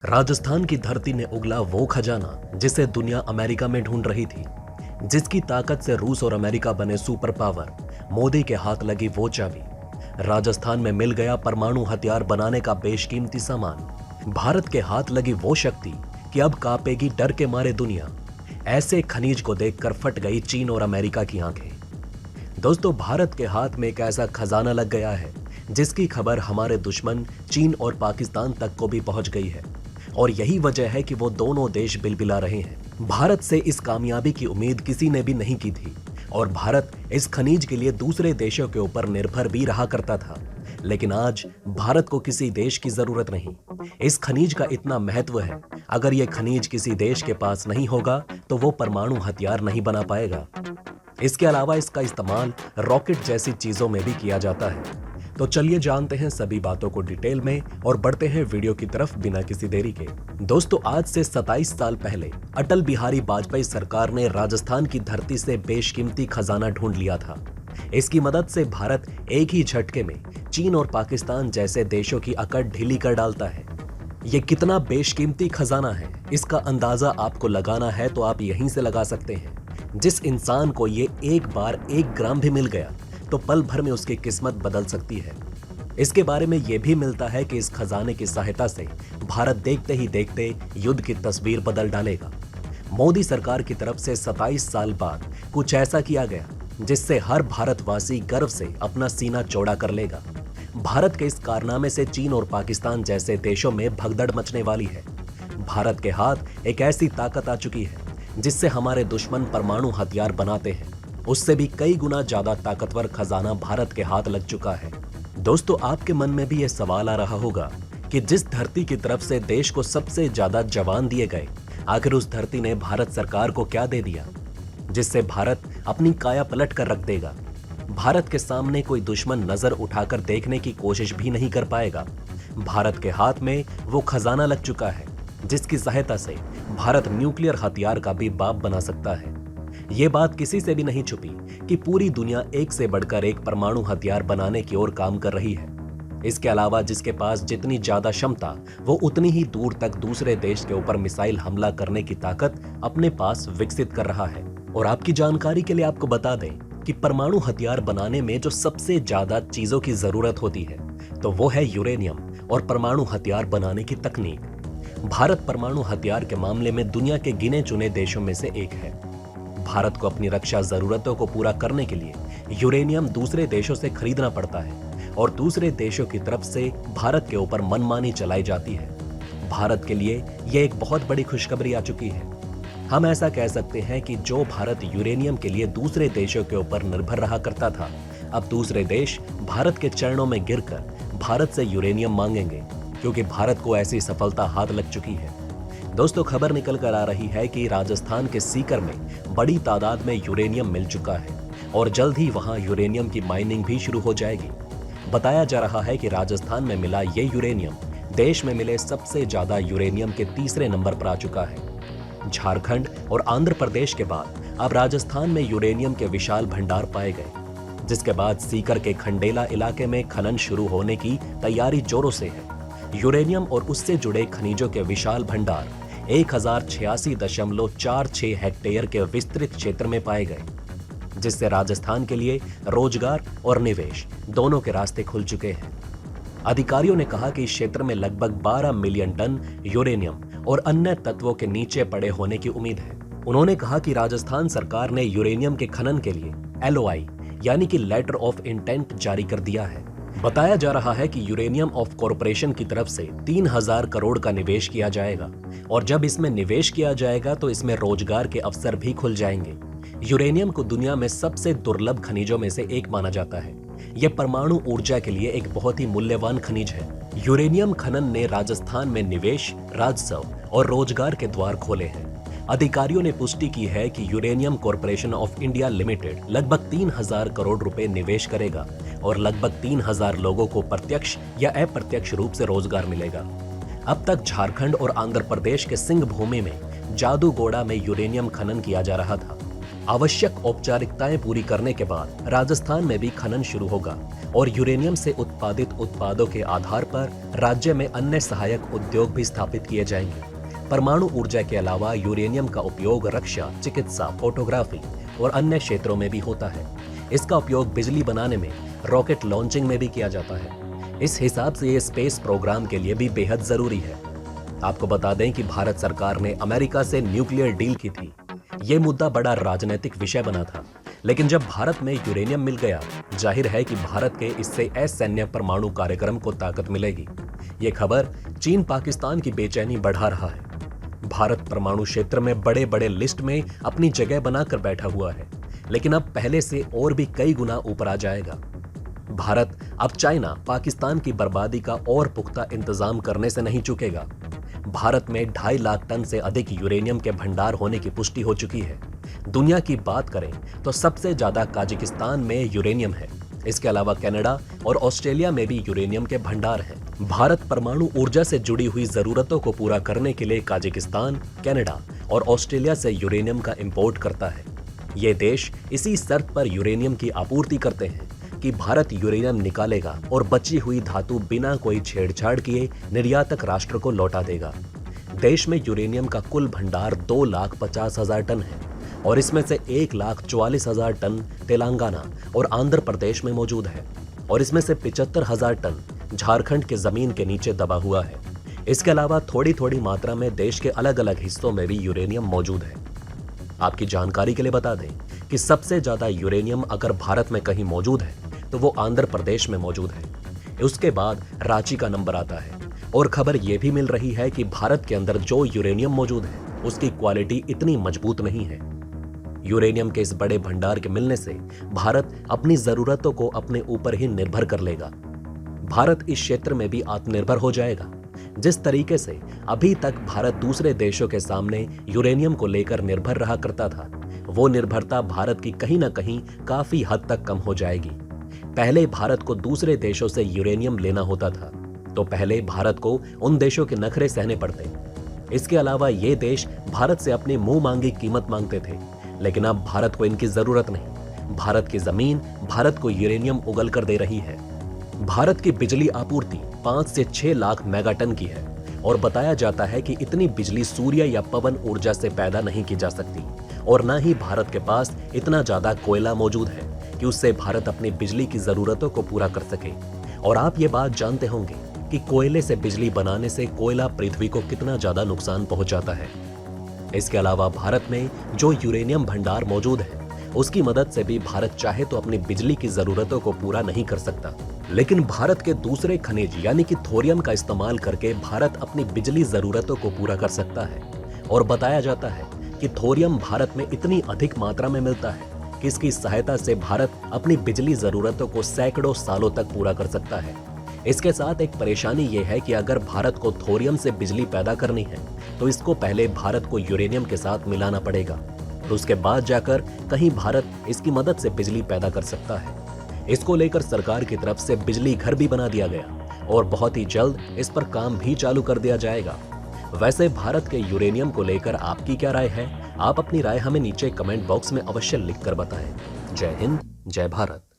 राजस्थान की धरती ने उगला वो खजाना जिसे दुनिया अमेरिका में ढूंढ रही थी, जिसकी ताकत से रूस और अमेरिका बने सुपर पावर। मोदी के हाथ लगी वो चाबी। राजस्थान में मिल गया परमाणु हथियार बनाने का बेशकीमती सामान। भारत के हाथ लगी वो शक्ति कि अब कांपेगी डर के मारे दुनिया। ऐसे खनिज को देखकर फट गई चीन और अमेरिका की आंखें। दोस्तों, भारत के हाथ में एक ऐसा खजाना लग गया है जिसकी खबर हमारे दुश्मन चीन और पाकिस्तान तक को भी पहुंच गई है, और यही वजह है कि वो दोनों देश बिलबिला रहे हैं। भारत से इस कामयाबी की उम्मीद किसी ने भी नहीं की थी, और भारत इस खनिज के लिए दूसरे देशों के ऊपर निर्भर भी रहा करता था। लेकिन आज भारत को किसी देश की जरूरत नहीं। इस खनिज का इतना महत्व है, अगर ये खनिज किसी देश के पास नहीं होगा तो वो परमाणु हथियार नहीं बना पाएगा। इसके अलावा इसका इस्तेमाल रॉकेट जैसी चीजों में भी किया जाता है। तो चलिए जानते हैं सभी बातों को डिटेल में और बढ़ते हैं वीडियो की तरफ बिना किसी देरी के। दोस्तों, आज से 27 साल पहले अटल बिहारी वाजपेयी सरकार ने राजस्थान की धरती से बेशकीमती खजाना ढूंढ लिया था। इसकी मदद से भारत एक ही झटके में चीन और पाकिस्तान जैसे देशों की अकड़ ढीली कर डालता है। ये कितना बेशकीमती खजाना है, इसका अंदाजा आपको लगाना है तो आप यहीं से लगा सकते हैं। जिस इंसान को ये एक बार 1 ग्राम भी मिल गया तो पल भर में उसकी किस्मत बदल सकती है। इसके बारे में यह भी मिलता है कि इस खजाने की सहायता से भारत देखते ही देखते युद्ध की तस्वीर बदल डालेगा। मोदी सरकार की तरफ से 27 साल बाद कुछ ऐसा किया गया जिससे हर भारतवासी गर्व से अपना सीना चौड़ा कर लेगा। भारत के इस कारनामे से चीन और पाकिस्तान जैसे देशों में भगदड़ मचने वाली है। भारत के हाथ एक ऐसी ताकत आ चुकी है जिससे हमारे दुश्मन परमाणु हथियार बनाते हैं, उससे भी कई गुना ज्यादा ताकतवर खजाना भारत के हाथ लग चुका है। दोस्तों, आपके मन में भी यह सवाल आ रहा होगा कि जिस धरती की तरफ से देश को सबसे ज्यादा जवान दिए गए, आखिर उस धरती ने भारत सरकार को क्या दे दिया जिससे भारत अपनी काया पलट कर रख देगा। भारत के सामने कोई दुश्मन नजर उठाकर देखने की कोशिश भी नहीं कर पाएगा। भारत के हाथ में वो खजाना लग चुका है जिसकी सहायता से भारत न्यूक्लियर हथियार का भी बाप बना सकता है। ये बात किसी से भी नहीं छुपी कि पूरी दुनिया एक से बढ़कर एक परमाणु हथियार बनाने की ओर काम कर रही है। इसके अलावा जिसके पास जितनी ज्यादा क्षमता, वो उतनी ही दूर तक दूसरे देश के ऊपर मिसाइल हमला करने की ताकत अपने पास विकसित कर रहा है। और आपकी जानकारी के लिए आपको बता दें कि परमाणु हथियार बनाने में जो सबसे ज्यादा चीजों की जरूरत होती है तो वो है यूरेनियम और परमाणु हथियार बनाने की तकनीक। भारत परमाणु हथियार के मामले में दुनिया के गिने चुने देशों में से एक है। भारत को अपनी रक्षा जरूरतों को पूरा करने के लिए यूरेनियम दूसरे देशों से खरीदना पड़ता है, और दूसरे देशों की तरफ से भारत के ऊपर मनमानी चलाई जाती है। भारत के लिए यह एक बहुत बड़ी खुशखबरी आ चुकी है। हम ऐसा कह सकते हैं कि जो भारत यूरेनियम के लिए दूसरे देशों के ऊपर निर्भर रहा करता था, अब दूसरे देश भारत के चरणों में गिरकर भारत से यूरेनियम मांगेंगे, क्योंकि भारत को ऐसी सफलता हाथ लग चुकी है। दोस्तों, खबर निकल कर आ रही है कि राजस्थान के सीकर में बड़ी तादाद में यूरेनियम मिल चुका है, और जल्द ही वहां यूरेनियम की माइनिंग भी शुरू हो जाएगी। बताया जा रहा है कि राजस्थान में मिला ये यूरेनियम देश में मिले सबसे ज्यादा यूरेनियम के तीसरे नंबर पर आ चुका है। झारखंड और आंध्र प्रदेश के बाद अब राजस्थान में यूरेनियम के विशाल भंडार पाए गए, जिसके बाद सीकर के खंडेला इलाके में खनन शुरू होने की तैयारी जोरों से है। यूरेनियम और उससे जुड़े खनिजों के विशाल भंडार 1086.46 हेक्टेयर के विस्तृत क्षेत्र में पाए गए, जिससे राजस्थान के लिए रोजगार और निवेश दोनों के रास्ते खुल चुके हैं। अधिकारियों ने कहा कि इस क्षेत्र में लगभग 12 मिलियन टन यूरेनियम और अन्य तत्वों के नीचे पड़े होने की उम्मीद है। उन्होंने कहा कि राजस्थान सरकार ने यूरेनियम के खनन के लिए LOI यानी कि लेटर ऑफ इंटेंट जारी कर दिया है। बताया जा रहा है कि यूरेनियम ऑफ कॉरपोरेशन की तरफ से 3000 करोड़ का निवेश किया जाएगा, और जब इसमें निवेश किया जाएगा तो इसमें रोजगार के अवसर भी खुल जाएंगे। यूरेनियम को दुनिया में सबसे दुर्लभ खनिजों में से एक माना जाता है। यह परमाणु ऊर्जा के लिए एक बहुत ही मूल्यवान खनिज है। यूरेनियम खनन ने राजस्थान में निवेश, राजस्व और रोजगार के द्वार खोले हैं। अधिकारियों ने पुष्टि की है कि uranium corporation of India limited लगभग 3000 करोड़ रुपए निवेश करेगा, और लगभग 3000 लोगों को प्रत्यक्ष या अप्रत्यक्ष रूप से रोजगार मिलेगा। अब तक झारखंड और आंध्र प्रदेश के सिंह भूमि में जादूगोड़ा में यूरेनियम खनन किया जा रहा था। आवश्यक औपचारिकताएं पूरी करने के बाद राजस्थान में भी खनन शुरू होगा और यूरेनियम से उत्पादित उत्पादों के आधार पर राज्य में अन्य सहायक उद्योग भी स्थापित किए जाएंगे। परमाणु ऊर्जा के अलावा यूरेनियम का उपयोग रक्षा, चिकित्सा, फोटोग्राफी और अन्य क्षेत्रों में भी होता है। इसका उपयोग बिजली बनाने में, रॉकेट लॉन्चिंग में भी किया जाता है। इस हिसाब से ये स्पेस प्रोग्राम के लिए भी बेहद जरूरी है। आपको बता दें कि भारत सरकार ने अमेरिका से न्यूक्लियर डील की थी। ये मुद्दा बड़ा राजनीतिक विषय बना था, लेकिन जब भारत में यूरेनियम मिल गया, जाहिर है कि भारत के इससे असैन्य परमाणु कार्यक्रम को ताकत मिलेगी। ये खबर चीन पाकिस्तान की बेचैनी बढ़ा रहा है। भारत परमाणु क्षेत्र में बड़े बड़े लिस्ट में अपनी जगह बनाकर बैठा हुआ है, लेकिन अब पहले से और भी कई गुना ऊपर आ जाएगा। भारत अब चाइना, पाकिस्तान की बर्बादी का और पुख्ता इंतजाम करने से नहीं चूकेगा। भारत में 2.5 लाख टन से अधिक यूरेनियम के भंडार होने की पुष्टि हो चुकी है। दुनिया की बात करें तो सबसे ज्यादा ताजिकिस्तान में यूरेनियम है। इसके अलावा कनाडा और ऑस्ट्रेलिया में भी यूरेनियम के भंडार हैं। भारत परमाणु ऊर्जा से जुड़ी हुई जरूरतों को पूरा करने के लिए ताजिकिस्तान, कनाडा और ऑस्ट्रेलिया से यूरेनियम का इंपोर्ट करता है। ये देश इसी शर्त पर यूरेनियम की आपूर्ति करते हैं कि भारत यूरेनियम निकालेगा और बची हुई धातु बिना कोई छेड़छाड़ किए निर्यातक राष्ट्र को लौटा देगा। देश में यूरेनियम का कुल भंडार 2,50,000 टन है और इसमें से 1,44,000 टन तेलंगाना और आंध्र प्रदेश में मौजूद है और इसमें से 75,000 टन झारखंड के जमीन के नीचे दबा हुआ है। इसके अलावा थोड़ी थोड़ी मात्रा में देश के अलग अलग हिस्सों में भी यूरेनियम मौजूद है। आपकी जानकारी के लिए बता दें कि सबसे ज्यादा यूरेनियम अगर भारत में कहीं मौजूद है तो वो आंध्र प्रदेश में मौजूद है। उसके बाद रांची का नंबर आता है और खबर यह भी मिल रही है कि भारत के अंदर जो यूरेनियम मौजूद है उसकी क्वालिटी इतनी मजबूत नहीं है। यूरेनियम के इस बड़े भंडार के मिलने से भारत अपनी जरूरतों को अपने ऊपर ही निर्भर कर लेगा। भारत इस क्षेत्र में भी आत्मनिर्भर हो जाएगा। जिस तरीके से अभी तक भारत दूसरे देशों के सामने यूरेनियम को लेकर निर्भर रहा करता था, वो निर्भरता भारत की कहीं ना कहीं काफी हद तक कम हो जाएगी। पहले भारत को दूसरे देशों से यूरेनियम लेना होता था तो पहले भारत को उन देशों के नखरे सहने पड़ते। इसके अलावा ये देश भारत से अपनी मुंह मांगी कीमत मांगते थे, लेकिन अब भारत को इनकी जरूरत नहीं। भारत की जमीन भारत को यूरेनियम उगल कर दे रही है। भारत की बिजली आपूर्ति 5 से 6 लाख मेगाटन की है और बताया जाता है कि इतनी बिजली सूर्य या पवन ऊर्जा से पैदा नहीं की जा सकती और न ही भारत के पास इतना ज्यादा कोयला मौजूद है कि उससे भारत अपनी बिजली की जरूरतों को पूरा कर सके। और आप ये बात जानते होंगे कि कोयले से बिजली बनाने से कोयला पृथ्वी को कितना ज्यादा नुकसान पहुंचाता है। इसके अलावा भारत में जो यूरेनियम भंडार मौजूद है उसकी मदद से भी भारत चाहे तो अपनी बिजली की जरूरतों को पूरा नहीं कर सकता, लेकिन भारत के दूसरे खनिज यानी कि थोरियम का इस्तेमाल करके भारत अपनी बिजली जरूरतों को पूरा कर सकता है। और बताया जाता है कि थोरियम भारत में इतनी अधिक मात्रा में मिलता है कि इसकी सहायता से भारत अपनी बिजली जरूरतों को सैकड़ों सालों तक पूरा कर सकता है। इसके साथ एक परेशानी यह है कि अगर भारत को थोरियम से बिजली पैदा करनी है तो इसको पहले भारत को यूरेनियम के साथ मिलाना पड़ेगा और उसके बाद जाकर कहीं भारत इसकी मदद से बिजली पैदा कर सकता है। इसको लेकर सरकार की तरफ से बिजली घर भी बना दिया गया और बहुत ही जल्द इस पर काम भी चालू कर दिया जाएगा। वैसे भारत के यूरेनियम को लेकर आपकी क्या राय है? आप अपनी राय हमें नीचे कमेंट बॉक्स में अवश्य लिखकर बताएं। जय हिंद, जय भारत।